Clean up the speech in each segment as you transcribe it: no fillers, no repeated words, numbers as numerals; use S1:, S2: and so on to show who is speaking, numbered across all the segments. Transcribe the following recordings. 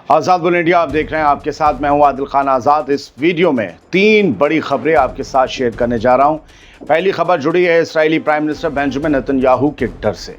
S1: आज़ाद bulletin India आप देख रहे हैं। आपके साथ मैं हूं आदिल खान आज़ाद। इस वीडियो में 3 बड़ी खबरें आपके साथ शेयर करने जा रहा हूं। पहली खबर जुड़ी है इस्राएली प्राइम मिनिस्टर बेंजामिन नेतन्याहू के डर से।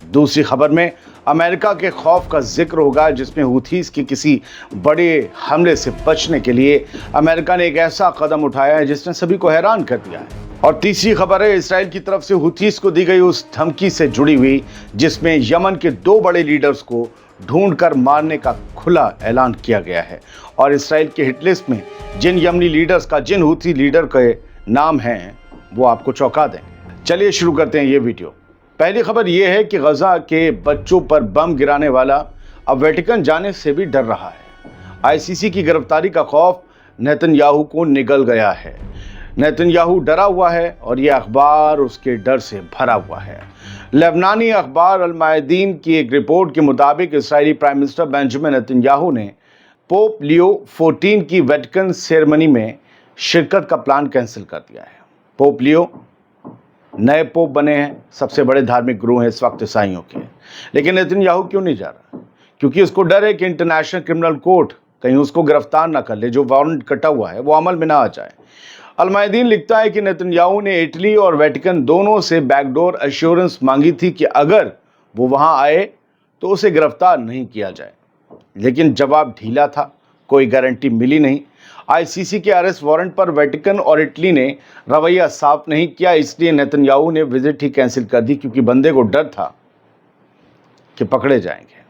S1: दूसरी खबर में अमेरिका के खौफ का जिक्र होगा, जिसमें हूथीस के किसी बड़े हमले से बचने के लिए अमेरिका ने एक ऐसा कदम उठाया है जिसने सभी को हैरान कर दिया है। और तीसरी खबर है इसराइल की तरफ से हूथीस को दी गई उस धमकी से जुड़ी हुई, जिसमें यमन के 2 बड़े लीडर्स को ढूंढकर मारने का खुला ऐलान किया गया है। और इसराइल के हिट लिस्ट में जिन यमनी लीडर्स का, जिन हूथी लीडर के नाम हैं, वो आपको चौंका देंगे। चलिए शुरू करते हैं ये वीडियो। पहली खबर ये है कि गजा के बच्चों पर बम गिराने वाला अब वेटिकन जाने से भी डर रहा है। आईसीसी की गिरफ्तारी का खौफ नेतन्याहू को निगल गया है। नेतन्याहू डरा हुआ है और ये अखबार उसके डर से भरा हुआ है। लेबनानी अखबार अल मायदीन की एक रिपोर्ट के मुताबिक इस्राएली प्राइम मिनिस्टर बेंजामिन नेतन्याहू ने पोप लियो 14 की वेटिकन सेरेमनी में शिरकत का प्लान कैंसिल कर दिया है। पोप लियो नए पोप बने हैं, सबसे बड़े धार्मिक गुरु हैं इस वक्त ईसाइयों के। लेकिन नेतन्याहू क्यों नहीं जा रहा? क्योंकि उसको डर है कि इंटरनेशनल क्रिमिनल कोर्ट कहीं उसको गिरफ्तार ना कर ले, जो वारंट कटा हुआ है वो अमल में ना आ जाए। अल मायदीन लिखता है कि नेतन्याहू ने इटली और वेटिकन दोनों से बैकडोर एश्योरेंस मांगी थी कि अगर वो वहां आए तो उसे गिरफ्तार नहीं किया जाए, लेकिन जवाब ढीला था, कोई गारंटी मिली नहीं। आईसीसी के अरेस्ट वारंट पर वेटिकन और इटली ने रवैया साफ नहीं किया, इसलिए नेतन्याहू ने विजिट ही कैंसिल कर दी, क्योंकि बंदे को डर था कि पकड़े जाएंगे।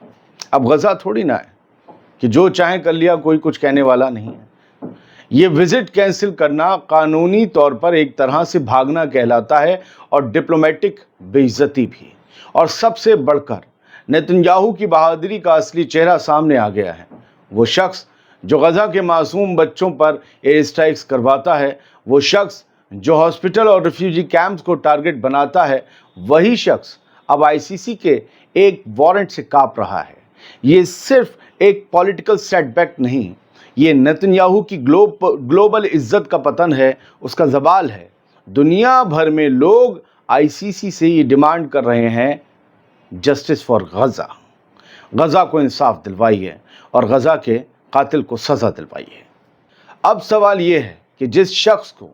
S1: अब गजा थोड़ी ना है कि जो चाहे कर लिया, कोई कुछ कहने वाला नहीं है। ये विजिट कैंसिल करना कानूनी तौर पर एक तरह से भागना कहलाता है और डिप्लोमेटिक बेइज्जती भी। और सबसे बढ़कर नेतन्याहू की बहादुरी का असली चेहरा सामने आ गया है। वो शख्स जो गजा के मासूम बच्चों पर एयर स्ट्राइक्स करवाता है, वो शख्स जो हॉस्पिटल और रिफ्यूजी कैंप्स को टारगेट बनाता है, वही शख्स अब आईसीसी के एक वारंट से कांप रहा है। ये सिर्फ एक पॉलिटिकल सेटबैक नहीं, ये नेतन्याहू की ग्लोबल इज्जत का पतन है, उसका ज़वाल है। दुनिया भर में लोग आईसीसी से ये डिमांड कर रहे हैं, जस्टिस फॉर गजा। गजा को इंसाफ दिलवाइए और गजा के कातिल को सज़ा दिलवाइए। अब सवाल ये है कि जिस शख्स को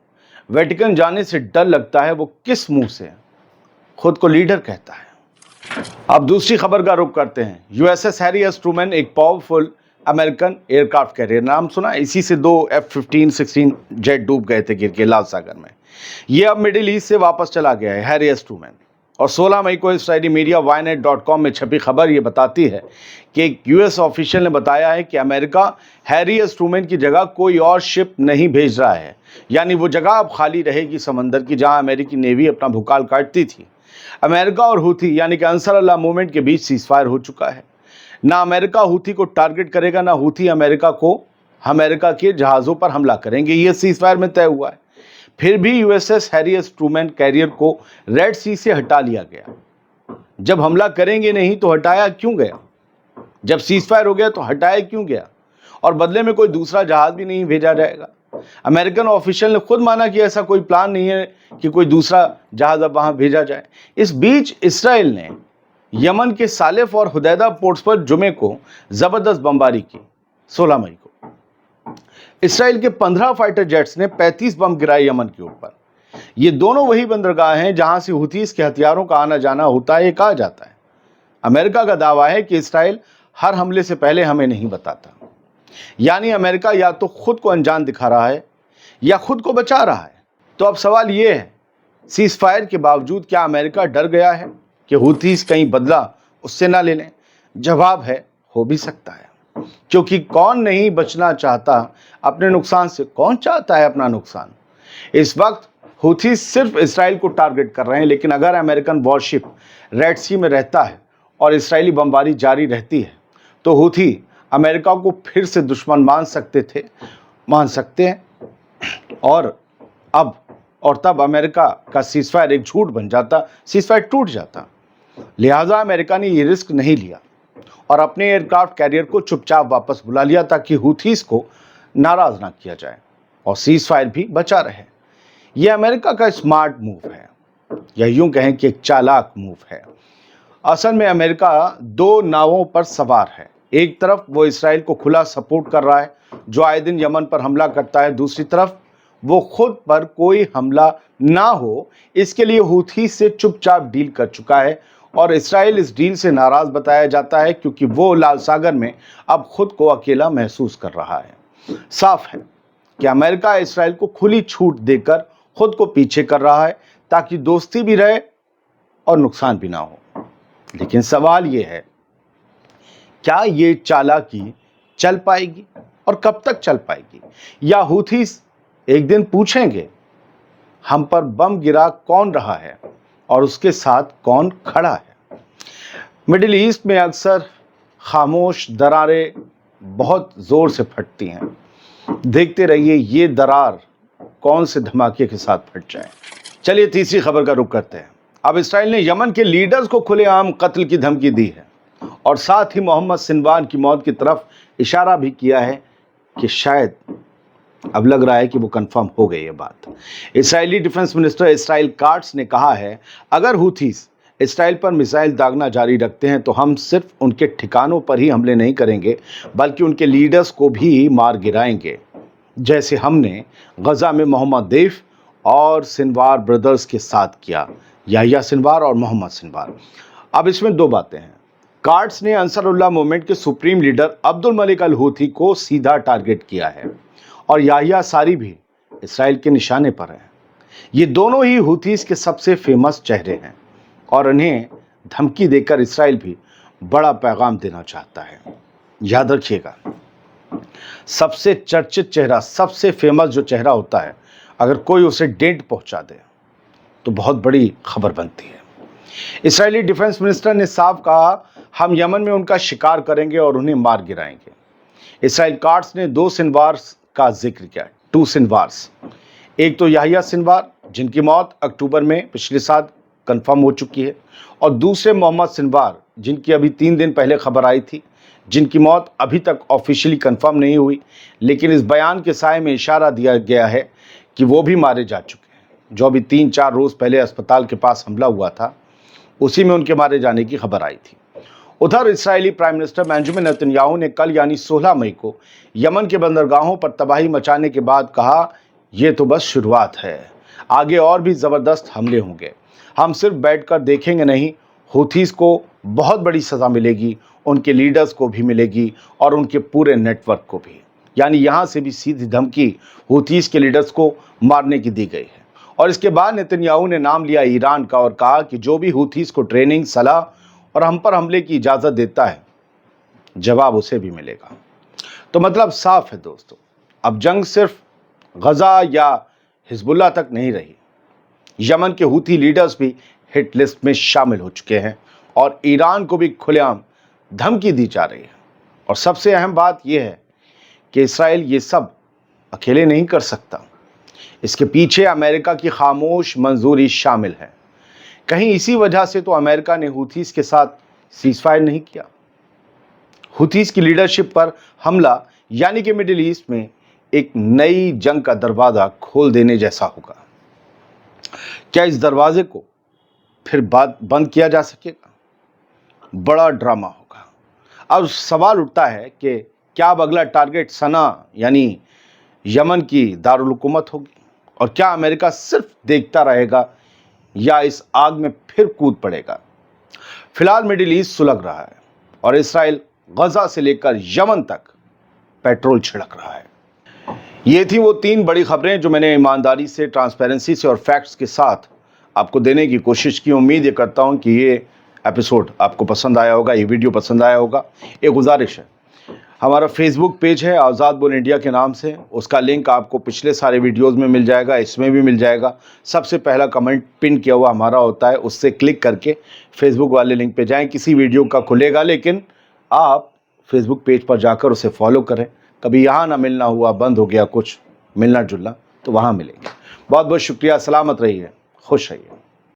S1: वेटिकन जाने से डर लगता है, वो किस मुंह से खुद को लीडर कहता है। अब दूसरी खबर का रुख करते हैं। यूएसएस हैरी एस ट्रूमैन एक पावरफुल अमेरिकन एयरक्राफ्ट कैरियर, नाम सुना? इसी से 2 F-15-16 जेट डूब गए थे गिर के लाल सागर में। ये अब मिडिल ईस्ट से वापस चला गया है हैरी एस ट्रूमैन। और 16 मई को इस्राएली मीडिया ynet.com में छपी खबर ये बताती है कि एक यूएस ऑफिशियल ने बताया है कि अमेरिका हैरी एस ट्रूमैन की जगह कोई और शिप नहीं भेज रहा है। यानी वो जगह अब खाली रहेगी समंदर की, जहां अमेरिकी नेवी अपना भुकाल काटती थी। अमेरिका और हूथी यानी कि अंसर अल्लाह मूवमेंट के बीच सीजफायर हो चुका है। ना अमेरिका हूथी को टारगेट करेगा, ना हूथी अमेरिका के जहाज़ों पर हमला करेंगे, ये सीजफायर में तय हुआ है। फिर भी USS Harry S Truman carrier को रेड सी से हटा लिया गया। जब हमला करेंगे नहीं तो हटाया क्यों गया? जब सीजफायर हो गया तो हटाया क्यों गया? और बदले में कोई दूसरा जहाज भी नहीं भेजा जाएगा। अमेरिकन ऑफिशियल ने खुद माना कि ऐसा कोई प्लान नहीं है कि कोई दूसरा जहाज अब वहां भेजा जाए। इस बीच इसराइल ने यमन के सालेफ और हुदैदा पोर्ट्स पर जुमे को जबरदस्त बमबारी की। 16 मई को इसराइल के 15 फाइटर जेट्स ने 35 बम गिराए यमन के ऊपर। ये दोनों वही बंदरगाह हैं जहां से हुथीस के हथियारों का आना जाना होता है, ये कहा जाता है। अमेरिका का दावा है कि इसराइल हर हमले से पहले हमें नहीं बताता। यानी अमेरिका या तो खुद को अनजान दिखा रहा है या खुद को बचा रहा है। तो अब सवाल ये है, सीजफायर के बावजूद क्या अमेरिका डर गया है कि हूथीस कहीं बदला उससे ना ले लें? जवाब है, हो भी सकता है, क्योंकि कौन नहीं बचना चाहता अपने नुकसान से? कौन चाहता है अपना नुकसान? इस वक्त हूथीस सिर्फ इसराइल को टारगेट कर रहे हैं, लेकिन अगर अमेरिकन वॉरशिप रेड सी में रहता है और इसराइली बमबारी जारी रहती है, तो हूथी अमेरिका को फिर से दुश्मन मान सकते हैं। और तब अमेरिका का सीजफायर एक झूठ बन जाता, सीजफायर टूट जाता। लिहाजा अमेरिका ने ये रिस्क नहीं लिया और अपने एयरक्राफ्ट कैरियर को चुपचाप वापस बुला लिया, ताकि हूथीस को नाराज ना किया जाए और सीजफायर भी बचा रहे। यह अमेरिका का स्मार्ट मूव है, या यूं कहें कि एक चालाक मूव है। असल में अमेरिका 2 नावों पर सवार है। एक तरफ वो इसराइल को खुला सपोर्ट कर रहा है जो आए दिन यमन पर हमला करता है, दूसरी तरफ वो खुद पर कोई हमला ना हो इसके लिए हूथी से चुपचाप डील कर चुका है। और इसराइल इस डील से नाराज बताया जाता है क्योंकि वो लाल सागर में अब खुद को अकेला महसूस कर रहा है। साफ है कि अमेरिका इसराइल को खुली छूट देकर खुद को पीछे कर रहा है ताकि दोस्ती भी रहे और नुकसान भी ना हो। लेकिन सवाल ये है, क्या ये चालाकी चल पाएगी और कब तक चल पाएगी? या हूथीस एक दिन पूछेंगे हम पर बम गिरा कौन रहा है और उसके साथ कौन खड़ा है? मिडिल ईस्ट में अक्सर खामोश दरारें बहुत जोर से फटती हैं। देखते रहिए ये दरार कौन से धमाके के साथ फट जाए। चलिए तीसरी खबर का रुख करते हैं। अब इसराइल ने यमन के लीडर्स को खुलेआम कत्ल की धमकी दी है और साथ ही मोहम्मद सिनवार की मौत की तरफ इशारा भी किया है कि शायद अब लग रहा है कि वो कंफर्म हो गई ये बात। इस्राएली डिफेंस मिनिस्टर इसराइल काट्स ने कहा है, अगर हूथीस इसराइल पर मिसाइल दागना जारी रखते हैं तो हम सिर्फ उनके ठिकानों पर ही हमले नहीं करेंगे बल्कि उनके लीडर्स को भी मार गिराएंगे, जैसे हमने गजा में मोहम्मद देफ और सिनवार ब्रदर्स के साथ किया, याह्या सिनवार और मोहम्मद सिनवार। अब इसमें दो बातें हैं। काट्स ने अंसारुल्लाह मूवमेंट के सुप्रीम लीडर अब्दुल मलिक अल हूथी को सीधा टारगेट किया है और याह्या सारी भी इसराइल के निशाने पर हैं। ये दोनों ही हूथीस के सबसे फेमस चेहरे हैं और उन्हें धमकी देकर इसराइल भी बड़ा पैगाम देना चाहता है। याद रखिएगा, सबसे चर्चित चेहरा, सबसे फेमस जो चेहरा होता है, अगर कोई उसे डेंट पहुंचा दे तो बहुत बड़ी खबर बनती है। इस्राएली डिफेंस मिनिस्टर ने साफ कहा, हम यमन में उनका शिकार करेंगे और उन्हें मार गिराएंगे। इसराइल काट्स ने दो सिनवार का जिक्र किया, 2 सिनवार्स। एक तो याह्या सिनवार जिनकी मौत अक्टूबर में पिछले साल कंफर्म हो चुकी है और दूसरे मोहम्मद सिनवार जिनकी अभी 3 दिन पहले खबर आई थी, जिनकी मौत अभी तक ऑफिशियली कंफर्म नहीं हुई, लेकिन इस बयान के साए में इशारा दिया गया है कि वो भी मारे जा चुके हैं। जो अभी 3-4 रोज़ पहले अस्पताल के पास हमला हुआ था उसी में उनके मारे जाने की खबर आई थी। उधर इस्राएली प्राइम मिनिस्टर बेंजामिन नेतन्याहू ने कल यानी 16 मई को यमन के बंदरगाहों पर तबाही मचाने के बाद कहा, ये तो बस शुरुआत है, आगे और भी ज़बरदस्त हमले होंगे। हम सिर्फ बैठकर देखेंगे नहीं, हूथीस को बहुत बड़ी सज़ा मिलेगी, उनके लीडर्स को भी मिलेगी और उनके पूरे नेटवर्क को भी। यानी यहाँ से भी सीधी धमकी हूथीस के लीडर्स को मारने की दी गई है। और इसके बाद नेतन्याहू ने नाम लिया ईरान का और कहा कि जो भी हूथीस को ट्रेनिंग, सलाह और हम पर हमले की इजाज़त देता है, जवाब उसे भी मिलेगा। तो मतलब साफ है दोस्तों, अब जंग सिर्फ गजा या हिजबुल्लाह तक नहीं रही, यमन के हूथी लीडर्स भी हिट लिस्ट में शामिल हो चुके हैं और ईरान को भी खुलेआम धमकी दी जा रही है। और सबसे अहम बात यह है कि इसराइल ये सब अकेले नहीं कर सकता, इसके पीछे अमेरिका की खामोश मंजूरी शामिल है। कहीं इसी वजह से तो अमेरिका ने हूथीस के साथ सीज़फायर नहीं किया। हूथीस की लीडरशिप पर हमला यानी कि मिडिल ईस्ट में एक नई जंग का दरवाज़ा खोल देने जैसा होगा। क्या इस दरवाजे को फिर बंद किया जा सकेगा? बड़ा ड्रामा होगा। अब सवाल उठता है कि क्या अब अगला टारगेट सना यानी यमन की दारुल हुकूमत होगी और क्या अमेरिका सिर्फ देखता रहेगा या इस आग में फिर कूद पड़ेगा? फिलहाल मिडिल ईस्ट सुलग रहा है और इसराइल गजा से लेकर यमन तक पेट्रोल छिड़क रहा है। ये थी वो 3 बड़ी खबरें जो मैंने ईमानदारी से, ट्रांसपेरेंसी से और फैक्ट्स के साथ आपको देने की कोशिश की। उम्मीद ये करता हूँ कि ये एपिसोड आपको पसंद आया होगा, ये वीडियो पसंद आया होगा। एक गुजारिश है, हमारा फेसबुक पेज है आज़ाद बोल इंडिया के नाम से, उसका लिंक आपको पिछले सारे वीडियोस में मिल जाएगा, इसमें भी मिल जाएगा। सबसे पहला कमेंट पिन किया हुआ हमारा होता है, उससे क्लिक करके फेसबुक वाले लिंक पे जाएं। किसी वीडियो का खुलेगा लेकिन आप फेसबुक पेज पर जाकर उसे फॉलो करें। कभी यहाँ ना मिलना हुआ, बंद हो गया कुछ मिलना जुलना, तो वहाँ मिलेंगे। बहुत बहुत शुक्रिया, सलामत रहिए, खुश रहिए।